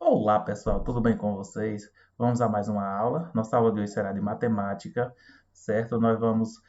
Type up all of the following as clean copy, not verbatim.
Olá pessoal, tudo bem com vocês? Vamos a mais uma aula. Nossa aula de hoje será de matemática, certo? Nós vamos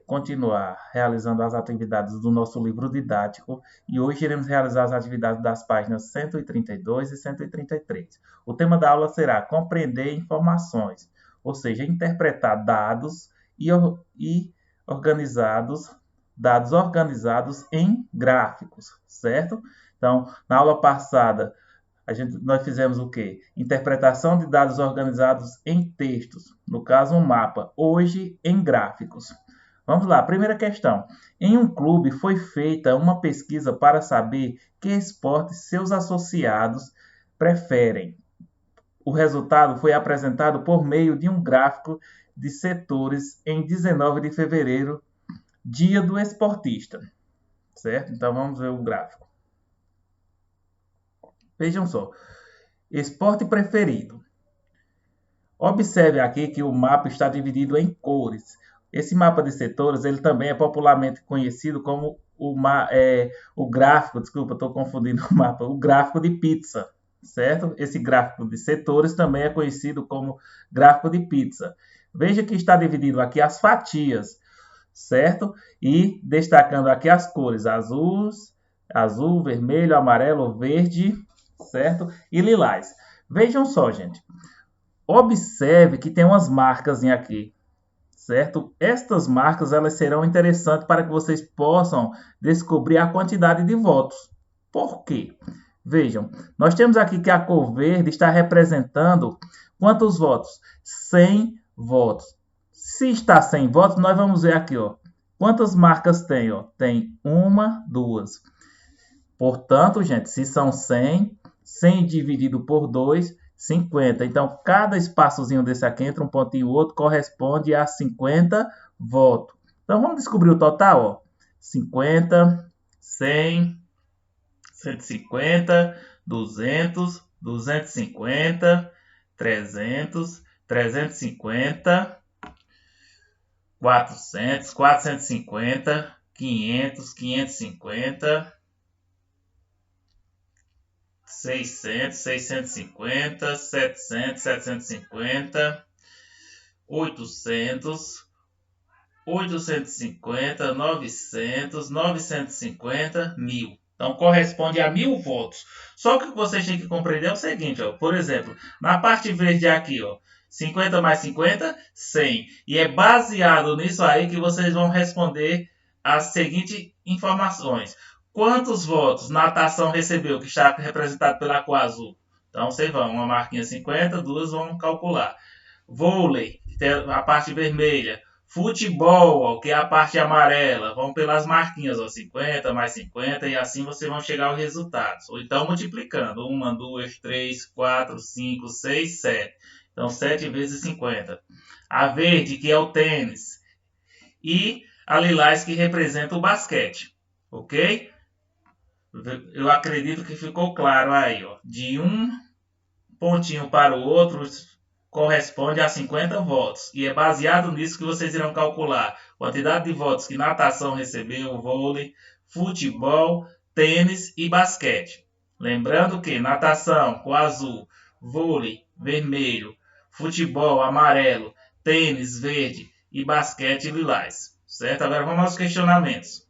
continuar realizando as atividades do nosso livro didático e hoje iremos realizar as atividades das páginas 132 e 133. O tema da aula será compreender informações, ou seja, interpretar e organizados, dados organizados em gráficos, certo? Então, na aula passada, nós fizemos o quê? Interpretação de dados organizados em textos, no caso um mapa, hoje em gráficos. Vamos lá, primeira questão. Em um clube foi feita uma pesquisa para saber que esportes seus associados preferem. O resultado foi apresentado por meio de um gráfico de setores em 19 de fevereiro, dia do esportista. Certo? Então vamos ver o gráfico. Vejam só. Esporte preferido. Observe aqui que o mapa está dividido em cores. Esse mapa de setores ele também é popularmente conhecido como o gráfico, desculpa, estou confundindo o mapa, o gráfico de pizza, certo? Esse gráfico de setores também é conhecido como gráfico de pizza. Veja que está dividido aqui as fatias, certo? E destacando aqui as cores azul, vermelho, amarelo, verde, certo? E lilás. Vejam só, gente. Observe que tem umas marcas aqui, certo? Estas marcas elas serão interessantes para que vocês possam descobrir a quantidade de votos. Por quê? Vejam, nós temos aqui que a cor verde está representando quantos votos? 100 votos. Se está 100 votos, nós vamos ver aqui, ó. Quantas marcas tem? Ó? Tem uma, duas. Portanto, gente, se são 100, 100 dividido por 2, 50. Então, cada espaçozinho desse aqui, entre um pontinho e outro, corresponde a 50 votos. Então, vamos descobrir o total, ó. 50, 100, 150, 200, 250, 300, 350, 400, 450, 500, 550, 600, 650, 700, 750, 800, 850, 900, 950, 1000. Então, corresponde a 1000 votos. Só que o que vocês têm que compreender é o seguinte, ó. Por exemplo, na parte verde aqui, ó, 50 mais 50, 100. E é baseado nisso aí que vocês vão responder as seguintes informaçõões. Quantos votos natação recebeu, que está representado pela cor azul? Então, vocês vão, uma marquinha 50, duas vão calcular. Vôlei, que tem a parte vermelha. Futebol, ó, que é a parte amarela. Vão pelas marquinhas, ó, 50 mais 50, e assim vocês vão chegar aos resultados. Ou então multiplicando. 1, 2, 3, 4, 5, 6, 7. Então, 7 vezes 50. A verde, que é o tênis. E a lilás, que representa o basquete. Ok? Eu acredito que ficou claro aí, ó. De um pontinho para o outro corresponde a 50 votos. E é baseado nisso que vocês irão calcular quantidade de votos que natação recebeu, vôlei, futebol, tênis e basquete. Lembrando que natação com azul, vôlei vermelho, futebol amarelo, tênis verde e basquete lilás. Certo? Agora vamos aos questionamentos.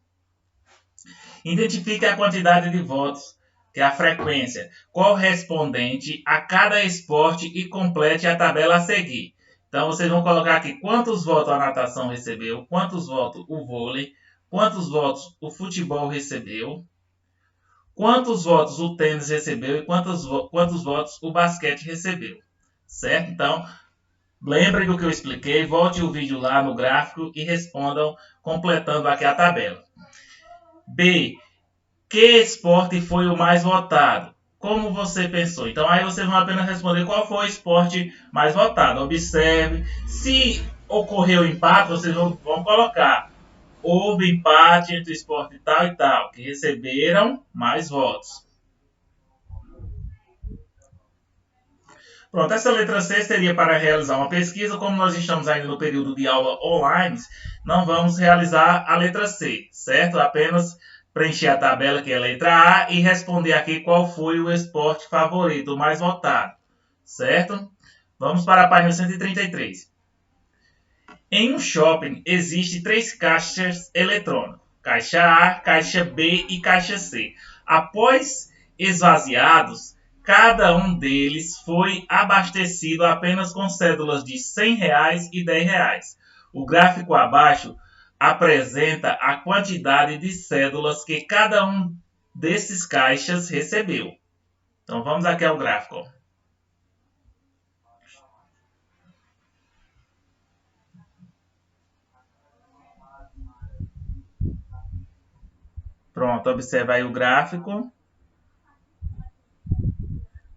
Identifique a quantidade de votos, que é a frequência, correspondente a cada esporte e complete a tabela a seguir. Então, vocês vão colocar aqui quantos votos a natação recebeu, quantos votos o vôlei, quantos votos o futebol recebeu, quantos votos o tênis recebeu e quantos votos o basquete recebeu. Certo? Então, lembrem do que eu expliquei, volte o vídeo lá no gráfico e respondam completando aqui a tabela. B. Que esporte foi o mais votado? Como você pensou? Então, aí vocês vão apenas responder qual foi o esporte mais votado. Observe. Se ocorreu empate, vocês vão colocar. Houve empate entre o esporte tal e tal, que receberam mais votos. Pronto, essa letra C seria para realizar uma pesquisa. Como nós estamos ainda no período de aula online, não vamos realizar a letra C, certo? Apenas preencher a tabela, que é a letra A, e responder aqui qual foi o esporte favorito, o mais votado, certo? Vamos para a página 133. Em um shopping, existem 3 caixas eletrônicos, caixa A, caixa B e caixa C. Após esvaziados, cada um deles foi abastecido apenas com cédulas de R$ 100 e R$ 10. O gráfico abaixo apresenta a quantidade de cédulas que cada um desses caixas recebeu. Então vamos aqui ao gráfico. Pronto, observa aí o gráfico.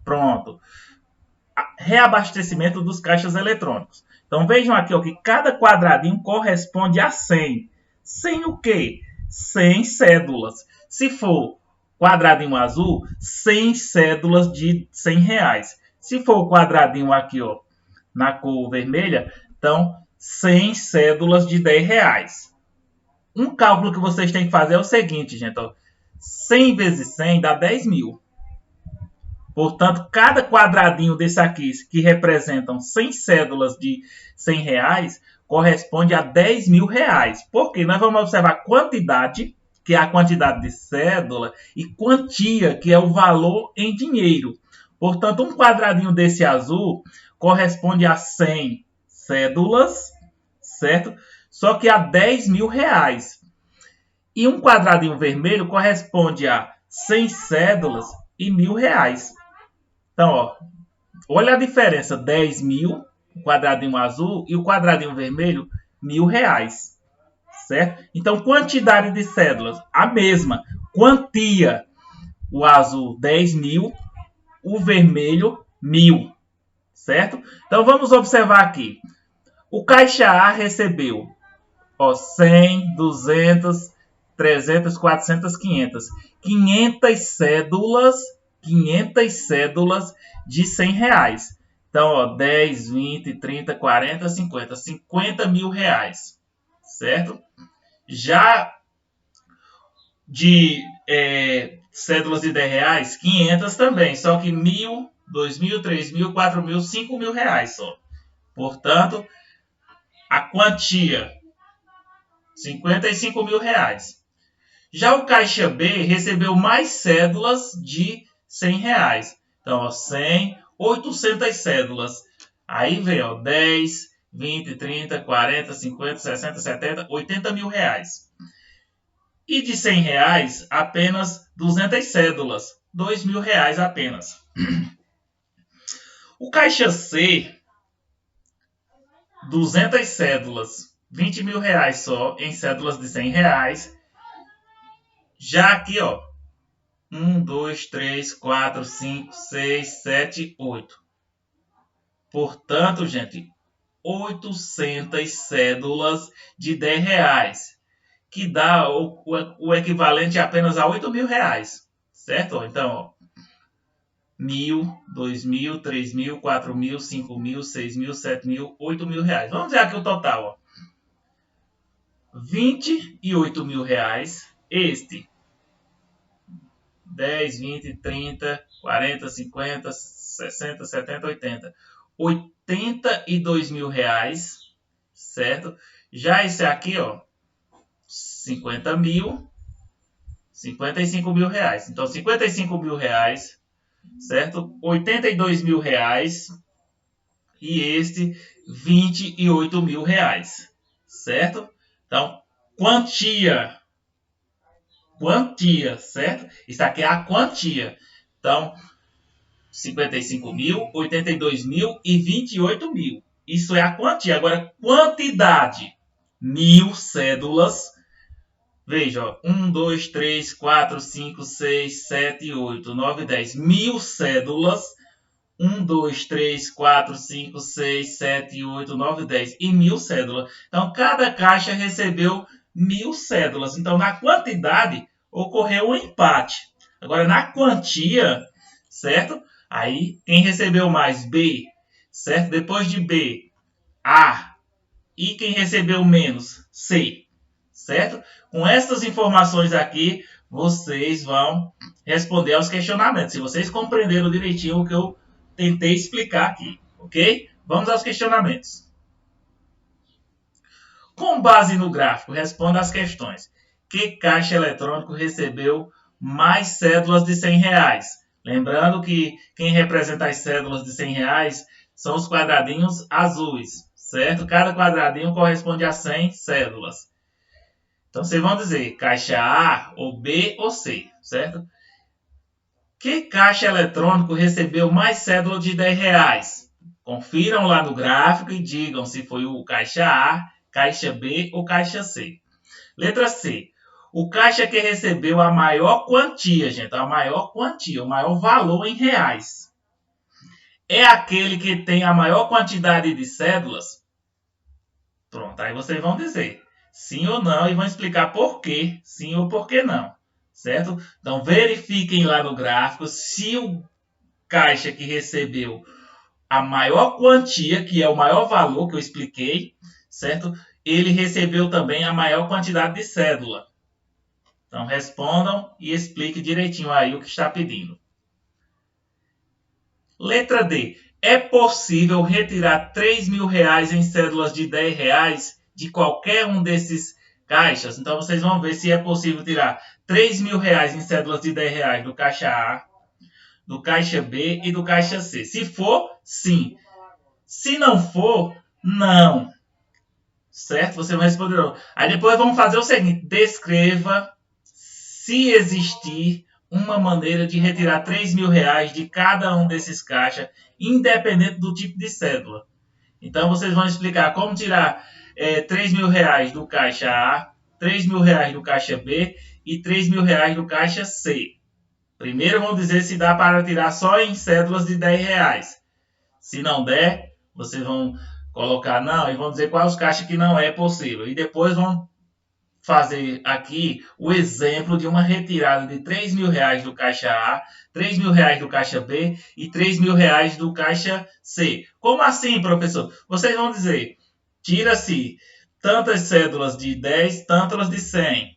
Pronto. Reabastecimento dos caixas eletrônicos. Então vejam aqui ó, que cada quadradinho corresponde a 100. 100 o quê? 100 cédulas. Se for quadradinho azul, 100 cédulas de R$ 100. Se for o quadradinho aqui ó, na cor vermelha, então 100 cédulas de R$ 10. Um cálculo que vocês têm que fazer é o seguinte, gente. Ó, 100 vezes 100 dá 10 mil. Portanto, cada quadradinho desse aqui, que representam 100 cédulas de R$ 100, corresponde a R$ 10.000. Porque nós vamos observar quantidade, que é a quantidade de cédula, e quantia, que é o valor em dinheiro. Portanto, um quadradinho desse azul corresponde a 100 cédulas, certo? Só que a R$ 10.000. E um quadradinho vermelho corresponde a 100 cédulas e R$ 1.000. Então, ó, olha a diferença: 10 mil, o quadradinho azul, e o quadradinho vermelho, R$ 1.000. Certo? Então, quantidade de cédulas, a mesma. Quantia, o azul, 10 mil, o vermelho, 1.000. Certo? Então, vamos observar aqui. O caixa A recebeu ó, 100, 200, 300, 400, 500. 500 cédulas de R$ 100. Então, ó, 10, 20, 30, 40, 50. R$ 50.000. Certo? Já de cédulas de R$ 10, 500 também. Só que 1.000, 2.000, 3.000, 4.000, R$ 5.000 só. Portanto, a quantia, R$ 55.000. Já o caixa B recebeu mais cédulas de R$ 100. Então, ó, 100, 800 cédulas. Aí vem, ó, 10, 20, 30, 40, 50, 60, 70, R$ 80.000. E de R$ 100, apenas 200 cédulas. R$ 2.000 apenas. O caixa C, 200 cédulas. R$ 20.000 só em cédulas de R$ 100. Já aqui, ó, 1, 2, 3, 4, 5, 6, 7, 8. Portanto, gente, 800 cédulas de R$ 10, que dá o equivalente apenas a R$ 8.000. Certo? Então, ó, 1.000, 2.000, 3.000, 4.000, 5.000, 6.000, 7.000, R$ 8.000. Vamos ver aqui o total, ó. R$ 28.000. Este 10, 20, 30, 40, 50, 60, 70, 80. R$ 82.000, certo? Já esse aqui, ó, 50.000, R$ 55.000. Então, R$ 55.000, certo? R$ 82.000 e este R$ 28.000, certo? Então, quantia, certo? Isso aqui é a quantia. Então, 55.000, 82.000 e 28.000. Isso é a quantia. Agora, quantidade. 1.000 cédulas. Veja, ó, 1, 2, 3, 4, 5, 6, 7, 8, 9, 10. 1.000 cédulas. 1, 2, 3, 4, 5, 6, 7, 8, 9, 10. E 1.000 cédulas. Então, cada caixa recebeu 1.000 cédulas. Então, na quantidade, ocorreu um empate. Agora, na quantia, certo? Aí, quem recebeu mais? B, certo? Depois de B, A. E quem recebeu menos? C, certo? Com essas informações aqui, vocês vão responder aos questionamentos. Se vocês compreenderam direitinho o que eu tentei explicar aqui, ok? Vamos aos questionamentos. Com base no gráfico, responda às questões. Que caixa eletrônico recebeu mais cédulas de R$ 100? Lembrando que quem representa as cédulas de R$ 100 são os quadradinhos azuis, certo? Cada quadradinho corresponde a 100 cédulas. Então, vocês vão dizer caixa A, ou B, ou C, certo? Que caixa eletrônico recebeu mais cédulas de R$ 10? Confiram lá no gráfico e digam se foi o caixa A, caixa B ou caixa C. Letra C. O caixa que recebeu a maior quantia, gente, a maior quantia, o maior valor em reais, é aquele que tem a maior quantidade de cédulas? Pronto, aí vocês vão dizer sim ou não e vão explicar por que sim ou por que não, certo? Então verifiquem lá no gráfico se o caixa que recebeu a maior quantia, que é o maior valor que eu expliquei, certo? Ele recebeu também a maior quantidade de cédula. Então respondam e explique direitinho aí o que está pedindo. Letra D. É possível retirar R$ 3.000 em cédulas de R$ 10 de qualquer um desses caixas? Então vocês vão ver se é possível tirar R$ 3.000 em cédulas de R$ 10 do caixa A, do caixa B e do caixa C. Se for, sim. Se não for, não. Certo? Você vai responder não. Aí depois vamos fazer o seguinte. Descreva se existir uma maneira de retirar R$ 3.000 de cada um desses caixas, independente do tipo de cédula. Então vocês vão explicar como tirar R$ 3.000 do caixa A, R$ 3.000 do caixa B e R$ 3.000 do caixa C. Primeiro vão dizer se dá para tirar só em cédulas de R$ 10. Se não der, vocês vão colocar não e vão dizer quais os caixas que não é possível. E depois vão fazer aqui o exemplo de uma retirada de R$ 3.000 do caixa A, R$ 3.000 do caixa B e R$ 3.000 do caixa C. Como assim, professor? Vocês vão dizer, tira-se tantas cédulas de 10, tantas de 100,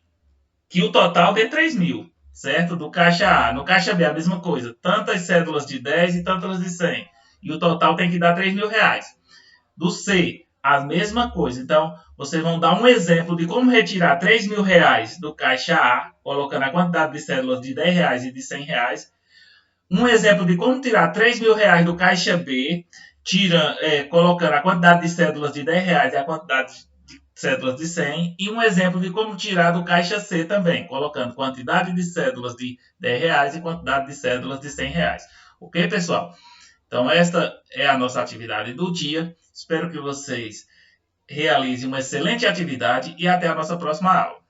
que o total dê 3.000, certo? Do caixa A. No caixa B, a mesma coisa, tantas cédulas de 10 e tantas de 100, e o total tem que dar R$ 3.000. Do C, a mesma coisa. Então, vocês vão dar um exemplo de como retirar R$ 3.000 do caixa A, colocando a quantidade de cédulas de R$ 10 e de R$ 100. Um exemplo de como tirar R$ 3.000 do caixa B, colocando a quantidade de cédulas de R$ 10 e a quantidade de cédulas de 100. E um exemplo de como tirar do caixa C também, colocando quantidade de cédulas de R$ 10 e quantidade de cédulas de R$ 100. Ok, pessoal? Então, esta é a nossa atividade do dia. Espero que vocês realizem uma excelente atividade e até a nossa próxima aula.